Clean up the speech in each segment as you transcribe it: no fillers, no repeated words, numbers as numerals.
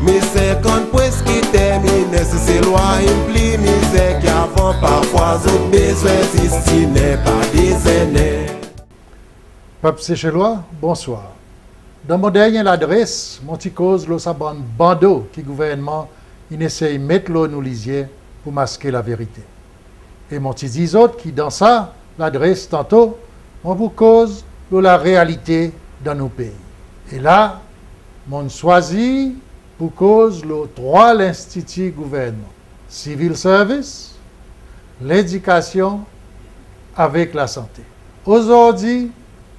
Mais 50 presque terminé, si c'est loi implie, misère qui avant parfois autres besoins destinées par des aînés. Peuple séchellois, bonsoir. Dans mon dernier adresse, mon petit cause l'eau saban bandeau qui gouvernement il essaye de mettre l'eau nous lisier pour masquer la vérité. Et mon petit dis autres qui dans ça, l'adresse tantôt, on vous cause de la réalité dans nos pays. Et là, mon choisi pour cause le droit l'institut gouvernement, civil service, l'éducation avec la santé. Aujourd'hui,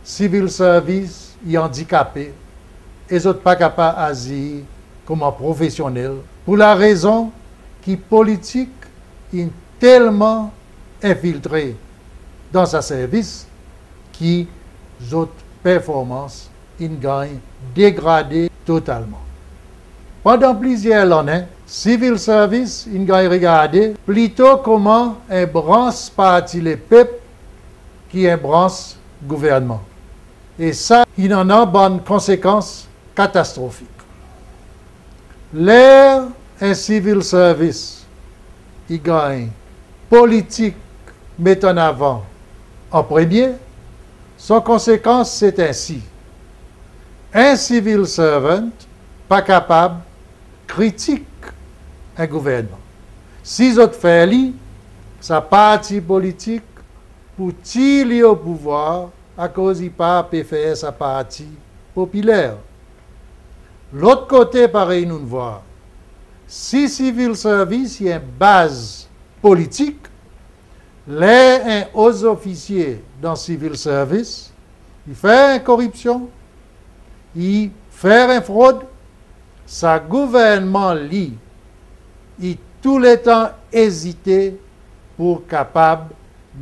civil service est handicapé et ils sont pas capables d'agir comme un professionnel pour la raison que politique est tellement infiltré dans sa service qui autres performances gagnent dégradées totalement. Pendant plusieurs années, civil service gagne regarder plutôt comment un branche parti les peuples qui un branche gouvernement. Et ça, il en a bonne conséquence catastrophique. L'air un civil service, il gagne politique met en avant en premier, son conséquence c'est ainsi. Un civil servant pas capable critique un gouvernement. Si autres fait li, sa parti politique pour tirer au pouvoir à cause il pas peut faire sa partie populaire. L'autre côté pareil nous voir. Si civil service y a une base politique, les un haut officier dans civil service, il fait une corruption, il fait une fraude, sa gouvernement lit, il tout le temps hésité pour capable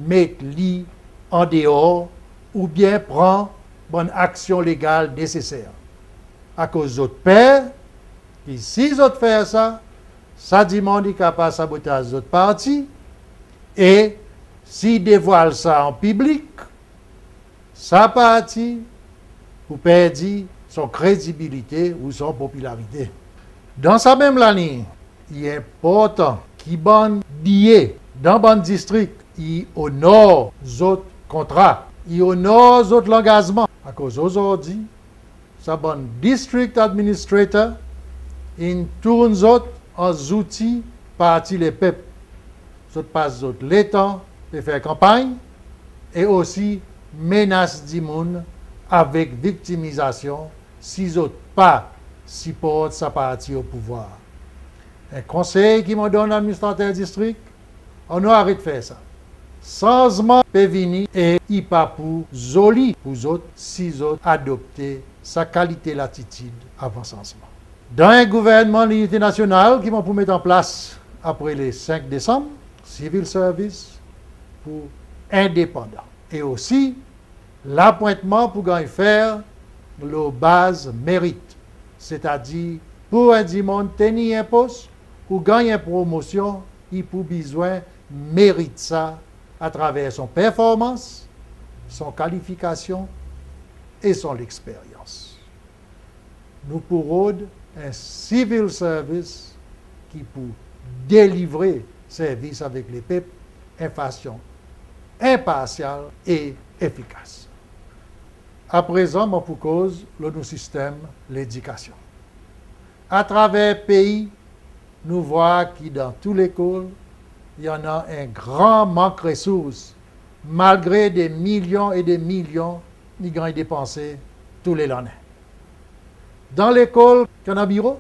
mettre lui en dehors ou bien prendre bonne action légale nécessaire. À cause d'autres pères, et si les autres font ça, ça demande est capable de saboter les autres partis, et s'ils dévoilent ça en public, sa partie, vous perdez son crédibilité ou son popularité. Dans sa même ligne, il est important qu'il bon billet dans bon district, il honore les autres contrats, il honore les autres engagements. À cause aujourd'hui, sa bon district administrator, il tourne les autres en outils parti les peuples. Les autres passent les temps de faire campagne et aussi menace du monde avec victimisation si les autres pas supportent sa partie au pouvoir. Un conseil qui me donne l'administrateur district, on a arrêté de faire ça. Changement peut venir et il pas pour joli pour les autres si les autres adopter sa qualité l'attitude avant changement. Dans un gouvernement de l'unité nationale qui m'a pour mettre en place après le 5 décembre, civil service pour indépendant. Et aussi l'appointement pour gagner faire le base mérite. C'est-à-dire pour un dimanche tenir un poste ou gagner une promotion, il pour besoin mérite ça à travers son performance, son qualification et son expérience. Nous pourrons un civil service qui peut délivrer service avec les peuples en façon impartiale et efficace. À présent, mon pour cause, le système, l'éducation. À travers le pays, nous voyons que dans toutes les écoles, il y en a un grand manque de ressources, malgré des millions et des millions qui ont dépensés tous les années. Dans l'école, il y a un bureau,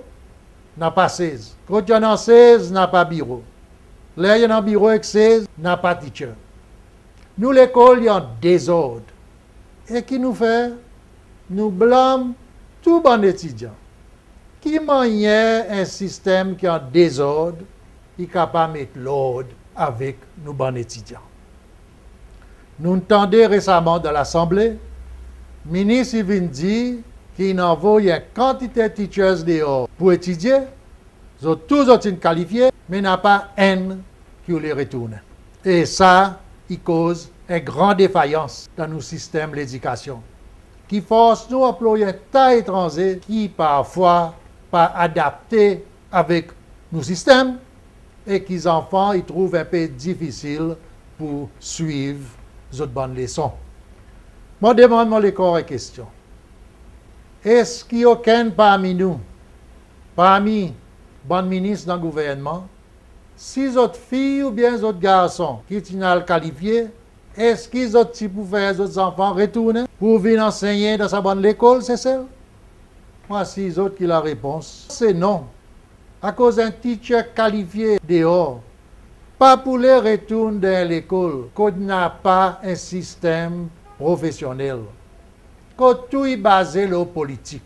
il n'y a pas 16. Quand il y en a 16, il n'y a pas de bureau. Là, il y a un bureau avec 16, il n'y a pas de teacher. Nous, l'école, il y a un désordre. Et qui nous fait? Nous blâmons tout bon étudiant. Qui manière un système qui est en désordre, il est capable de mettre l'ordre avec nos bons étudiants. Nous entendons récemment dans l'Assemblée, le ministre vient dire qu'il envoie une quantité de teachers dehors pour étudier. Ils ont tous été qualifiés, mais il n'y a pas un qui les retourne. Et ça, il cause une grande défaillance dans nos systèmes d'éducation, qui force nous à employer un tas étranger qui parfois pas adapté avec nos systèmes et que les enfants ils trouvent un peu difficile pour suivre les autres bonnes leçons. Moi, demande-moi les corps et questions. Est-ce qu'il y a aucun parmi nous, parmi bon ministres dans le gouvernement, si les autres filles ou bien les autres garçons qui sont qualifiés, est-ce qu'ils ont pour faire les autres enfants retourner pour venir enseigner dans sa bonne école, c'est ça? Moi, si les autres qui la réponse, c'est non. À cause d'un teacher qualifié dehors, pas pour les retourner dans l'école, qu'on n'a pas un système professionnel. Quand tout est basé sur la politique.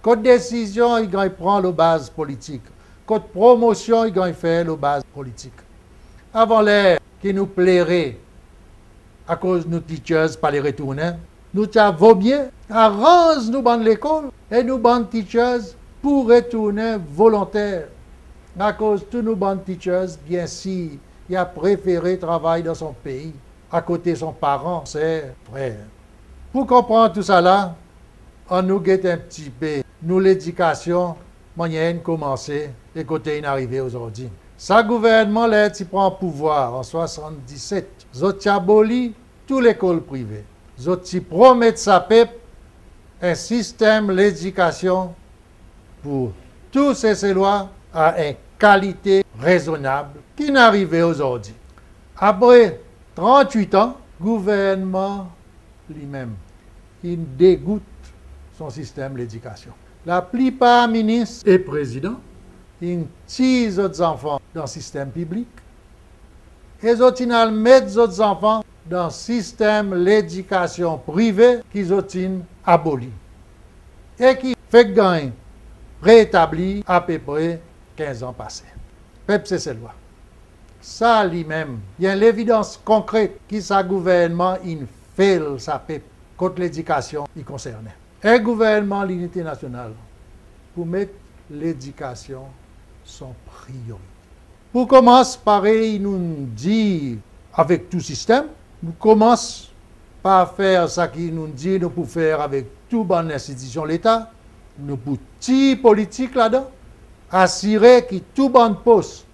Quand décision, il prend la base politique. Quand promotion, il fait la base politique. Avant l'air qui nous plairait, à cause de nos teachers, pas les retourner, nous avons bien, arrange nous dans l'école et nous bonnes teachers pour retourner volontaires. À cause de tous nos bonnes teachers, bien sûr, il a préféré travailler dans son pays, à côté de son parent, c'est frère. Pour comprendre tout ça là, on nous guette un petit peu. Nous, l'éducation, moyenne commencé et côté arrivé aujourd'hui. Ça gouvernement là, qui prend pouvoir en 77, ils ont aboli toute l'école privée. Ils ont promis sa peuple un système d'éducation pour tous ces lois à une qualité raisonnable qui n'arrivait aujourd'hui. Après 38 ans, le gouvernement lui-même, il dégoûte son système d'éducation. La plupart ministres et présidents, ils tirent les autres enfants dans le système public et ils mettent les autres enfants dans le système d'éducation privée qu'ils ont aboli et qui fait gagner rétabli à peu près 15 ans passés. Peuple, c'est cette loi. Ça lui-même, il y a l'évidence concrète que sa gouvernement il fait sa peuple contre l'éducation qui concerne. Un gouvernement l'unité nationale pour mettre l'éducation son priorité. Pour commencer, pareil, nous dit avec tout système, nous commençons par faire ce qu'il nous dit nous pour faire avec toute bonne institution de l'État, nous pour tirer politique là-dedans, assurer que tout bon poste,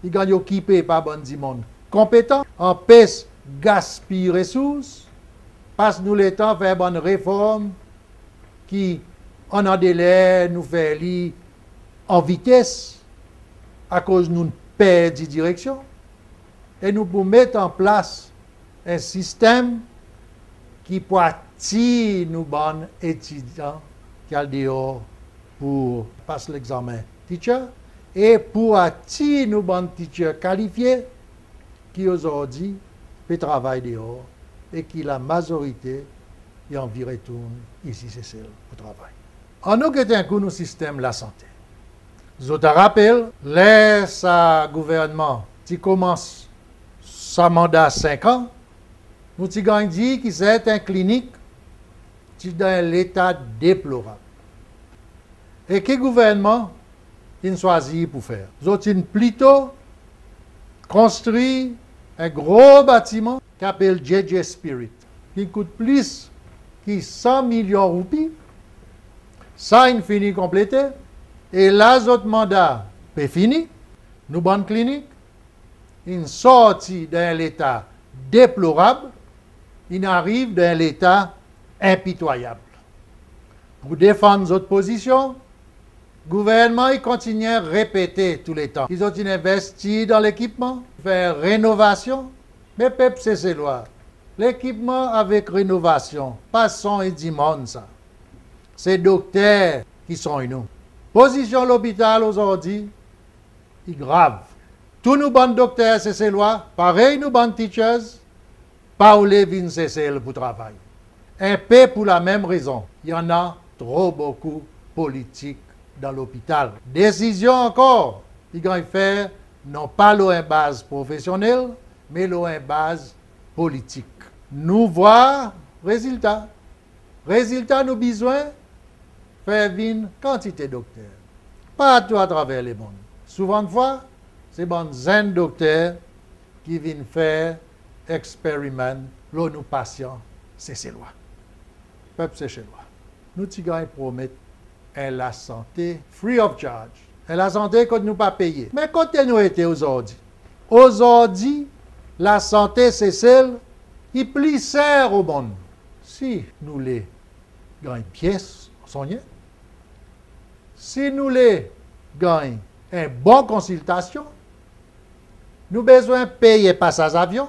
il gagne occupé par bon du monde compétent, empêche gaspiller ressources, passe nous le temps faire bonne réforme qui en a délai nous fait li en vitesse à cause nous perdons de direction et nous pour mettre en place un système qui peut attirer nous bons étudiants qui ont dehors pour passer l'examen teacher et pour attirer nous bons teachers qualifiés qui aujourd'hui peut travailler dehors et qui la majorité et environ retourne ici c'est celle pour travailler. En nous que un coup nous système la santé. Je te rappelle, le gouvernement qui commence sa mandat 5 ans, nous avons dit que c'est une clinique qui est dans l'état déplorable. Et quel gouvernement il choisit pour faire? Nous avons plutôt construit un gros bâtiment qui s'appelle JJ Spirit, qui coûte plus que 100 millions de roupies. Ça, il finit complété. Et là, notre mandat est fini. Nous, bonne clinique, il sortit d'un état déplorable, il arrive dans l'état impitoyable. Pour défendre notre position, le gouvernement il continue à répéter tout le temps. Ils ont investi dans l'équipement, faire rénovation, mais peuple c'est ces lois. L'équipement avec rénovation, pas son et du monde ça. C'est docteurs qui sont nous. Position de l'hôpital aujourd'hui est grave. Tous nos bons docteurs, c'est ces lois. Pareil, nos bons teachers, pas où les vignes, c'est celles pour travailler. Un peu pour la même raison. Il y en a trop beaucoup politiques dans l'hôpital. Décision encore, ils vont faire non pas l'eau base professionnelle, mais l'eau base politique. Nous voyons résultat. Résultat, nous besoin faire venir quantité de docteurs. Pas tout à travers les mondes. Souvent de fois, c'est bon zen docteurs qui viennent faire expériments, l'eau nous patients, c'est ces lois. Peuple, c'est chez loi. Nous, Tigans, promettent est la santé free of charge. Et la santé que nous pas payer. Mais quand nous étions aujourd'hui, la santé c'est celle qui plus sert au monde. Si nous les gagnons pièces, soignés, si nous les gagnons une bonne consultation, nous avons besoin de payer passage avion,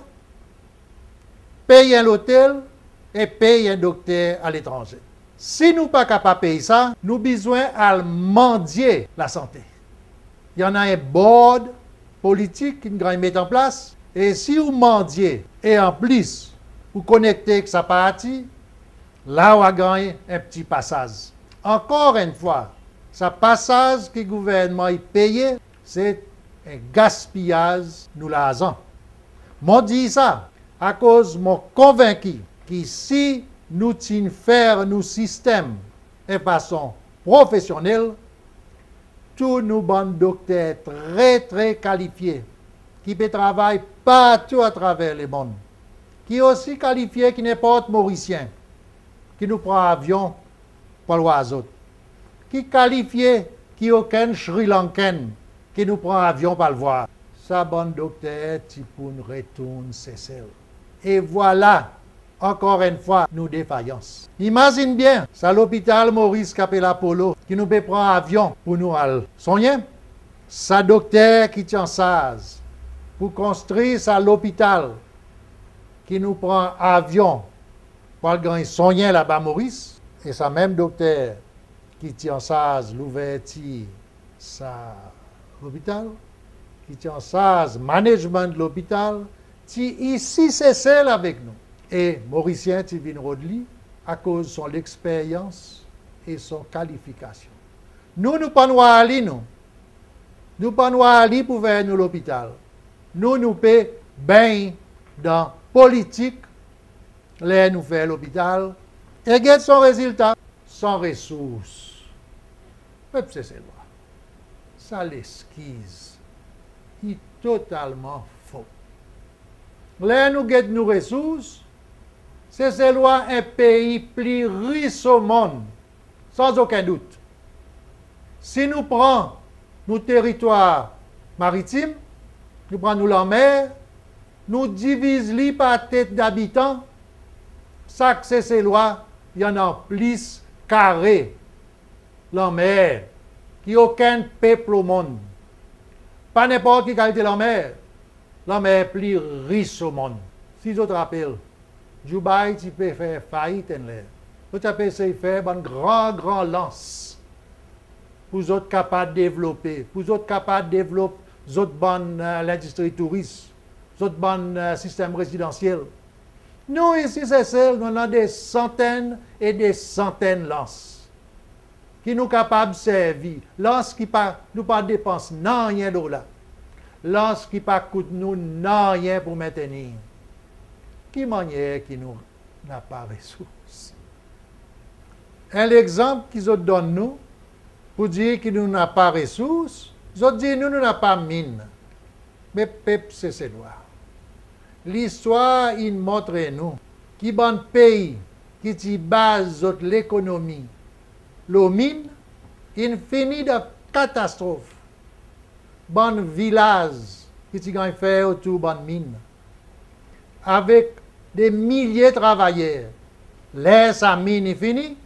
payer l'hôtel et payer un docteur à l'étranger. Si nous ne sommes pas capables de payer ça, nous avons besoin de mendier la santé. Il y en a un board politique qui nous met en place. Et si vous mendiez et en plus vous connectez avec sa partie, là on va gagner un petit passage. Encore une fois, ce passage que le gouvernement paye, c'est un gaspillage nous l'argent. Moi dis ça à cause de mon convaincu que si nous faisons faire nos systèmes de façon professionnelle, tous nos bons docteurs très qualifiés qui peuvent travailler partout à travers le monde, qui est aussi qualifié que n'importe Mauricien, qui nous prend avion pour l'oiseau, qui est qualifié qui aucun Sri Lankan qui nous prend avion pour le voir. Ça, bon docteur, tu pour nous retourner, c'est celle. Et voilà, encore une fois, nos défaillances. Imagine bien, c'est l'hôpital Maurice Capella-Polo qui nous peut prendre avion pour nous soigner. Ça docteur qui tient sage pour construire ça l'hôpital qui nous prend avion pour gagner soigner là-bas Maurice. Et ça même docteur qui tient sage l'ouverture ça l'hôpital, qui tient sage management de l'hôpital, qui ici c'est celle avec nous. Et Mauricien Tivin Rodli, à cause de son expérience et son qualification. Nous ne pouvons pas aller, nous. Nous ne pouvons pas aller pour faire nous l'hôpital. Nous payons bien dans la politique, là nous faisons l'hôpital, et regarde son résultat, sans ressources. Peuple, c'est loi. Ça l'esquisse. Il est totalement faux. Là nous avons nos ressources, c'est loi un pays plus riche au monde, sans aucun doute. Si nous prenons nos territoires maritimes, nous prenons la mer, nous divisons par tête d'habitants, ça que c'est ces lois, il y en a plus carré. La mer, qui n'a aucun peuple au monde. Pas n'importe qui qualité la mer est plus riche au monde. Si je te rappelle, Dubaï, tu peux faire faillite en l'air. Tu peux essayer de faire un grand lance pour vous être capable de développer, pour vous être capable de développer l'industrie touriste, votre bon système résidentiel. Nous, ici, c'est celle, nous avons des centaines et des centaines de lances qui nous capables de servir. Lance qui pas, nous pas dépense non rien de là. Lance qui pas coûte nous non rien pour maintenir. Qui manière qui nous n'a pas ressources. Un exemple qu'ils ont donné nous pour dire que nous n'a pas ressources, ils ont dit nous n'a pas mine. Mais peuple c'est ces lois. L'histoire il montre nous qui bon pays qui t'y base l'économie, le mine, il finit de catastrophe. Bon village qui t'y gagne fait autour de mine. Avec des milliers de travailleurs. Là, sa mine est finie.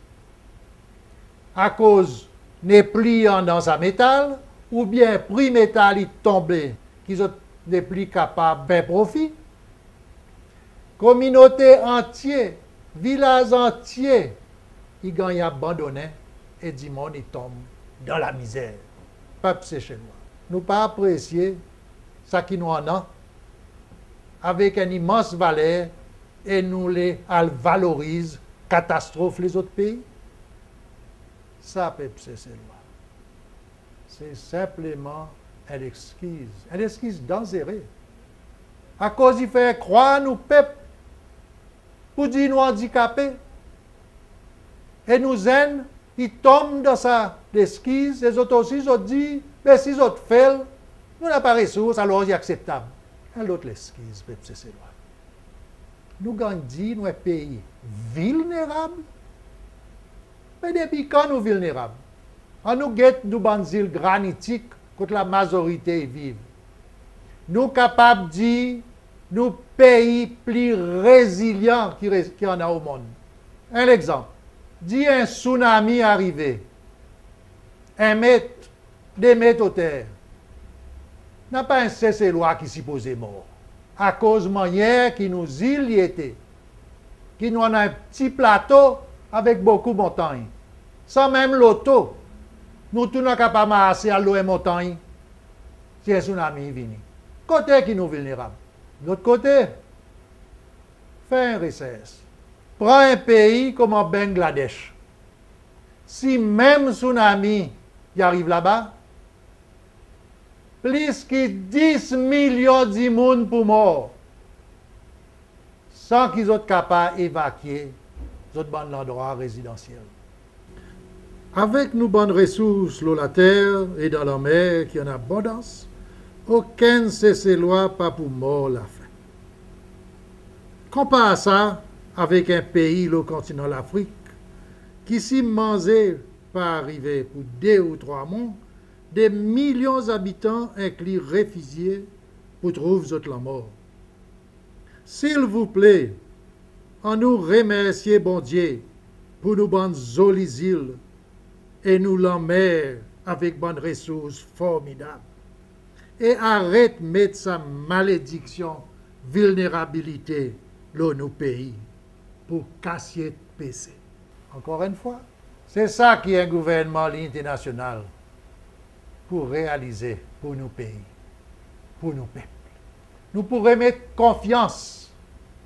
À cause des prix dans sa métal, ou bien prix métal est tombé, qui sont des prix capables de profit. Communauté entière, village entier, ils gagnent abandonné et du monde ils tombent dans la misère. Peuple, c'est chez moi. Nous pas apprécier ça qui nous en a avec une immense valeur et nous les valorise, catastrophe les autres pays. Ça, peuple, c'est loi. C'est simplement une excuse dangereuse. À cause il fait croire nous peuple pour dire nous handicapés. Et nous aiment, ils tombent dans sa excuse, les autres aussi, ils ont dit, mais si les autres font, nous n'avons pas de ressources, alors c'est acceptable. Et l'autre l'excuse, peuple, c'est loi. Nous gagnons dit, nous sommes un pays vulnérable. Mais depuis quand nous vulnérables? On nous guette nous bandes îles granitiques contre la majorité vive. Nous capables de dire nous pays plus résilients qui en a au monde. Un exemple. Dit un tsunami arrivé. 1 mètre, 2 mètres au terre. N'a pas un cessez-loi qui s'y posait mort. À cause manière qui nous îles y était. Qui nous en a un petit plateau avec beaucoup de montagnes. Sans même l'auto. Nous tous sommes capables de marcher à l'eau et montagne. Si un tsunami vient. Côté qui nous vulnérable. L'autre côté, fais un recess. Prends un pays comme en Bangladesh. Si même tsunami y arrive là-bas, plus que 10 millions de monde pour mort, sans qu'ils soient capables d'évacuer l'endroit résidentiel. Avec nos bonnes ressources, l'eau, la terre et dans la mer qui en a abondance, aucun cessez-loi pas pour mort la faim. Compare ça avec un pays, le continent l'Afrique, qui s'y mangeait pas arriver pour 2 ou 3 mois, des millions d'habitants inclus réfugiés pour trouver la mort. S'il vous plaît, on nous remercie bon Dieu pour nous bonnes jolies îles et nous la mer avec bonnes ressources formidables. Et arrête de mettre sa malédiction, vulnérabilité dans nos pays pour casser PC. Encore une fois, c'est ça qui est un gouvernement international pour réaliser pour nos pays, pour nos peuples. Nous pourrions mettre confiance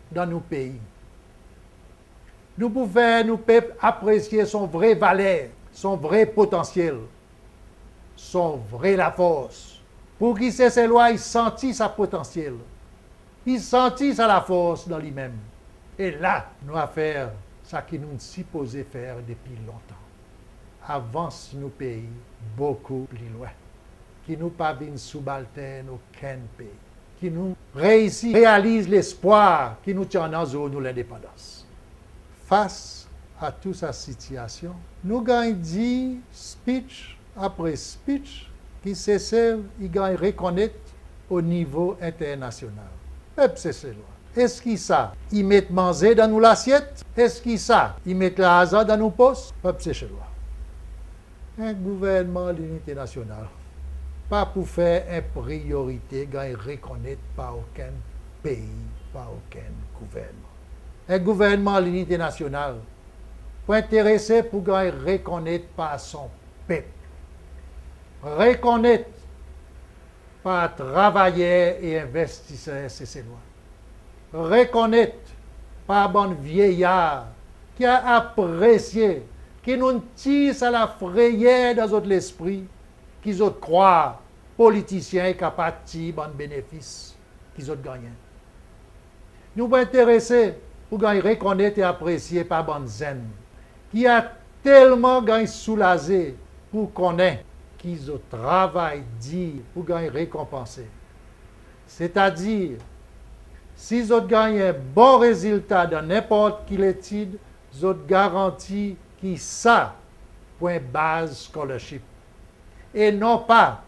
dans nos pays. Nous pouvons faire nos peuples apprécier son vrai valeur, son vrai potentiel, son vrai la force. Pour qu'il cesse ses lois, il sentit sa potentiel. Il sentit sa la force dans lui-même. Et là, nous allons faire ce que nous supposons faire depuis longtemps. Avance nos pays beaucoup plus loin. Qui nous pas viennent subalterne aucun pays. Qui nous réalise l'espoir qui nous tient en zone de l'indépendance. Face à toute cette situation, nous gagnons dit speech après speech qui cessent, ils gagnent reconnaître au niveau international. Peuple c'est loi. Est-ce qu'ils ça? Ils mettent manger dans nos assiettes? Est-ce qu'ils ça? Ils mettent le hasard dans nos postes? Peuple c'est loi. Un gouvernement de l'unité nationale, pas pour faire une priorité, gagne reconnaître par aucun pays, par aucun gouvernement. Un gouvernement de l'unité nationale, pour intéresser pour gagner reconnaître par son peuple. Reconnaître par travailleurs et investisseurs, c'est ces lois. Reconnaître par bon vieillard qui a apprécié, qui nous tire à la frayeur dans notre esprit, qui ont croient politiciens capables de tirer bon bénéfice, qu'ils ont gagné. Nous sommes intéressés pour gagner reconnaître et apprécier par bon zen, qui a tellement gagné soulagé pour connaître qu'ils ont travaillé dit pour gagner récompensé. C'est-à-dire, s'ils ont gagné un bon résultat dans n'importe quelle étude, ils ont garanti qu'ils ça pour une base scholarship. Et non pas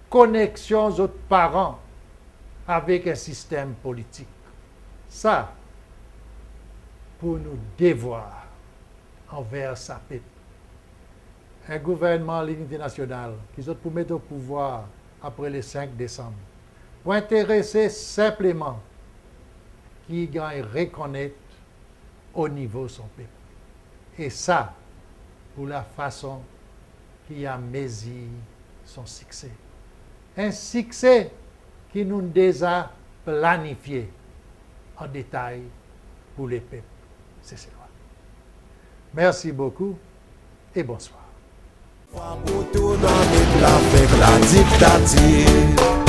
connexion aux autres parents avec un système politique. Ça, pour nous devoir envers sa peuple. Un gouvernement de l'unité nationale qui sont pour mettre au pouvoir après le 5 décembre, pour intéresser simplement qui gagne reconnaître au niveau de son peuple. Et ça, pour la façon qui a mesuré son succès. Un succès qui nous déjà planifié en détail pour les peuples. C'est cela. Merci beaucoup et bonsoir. Pour tout dans la dictature.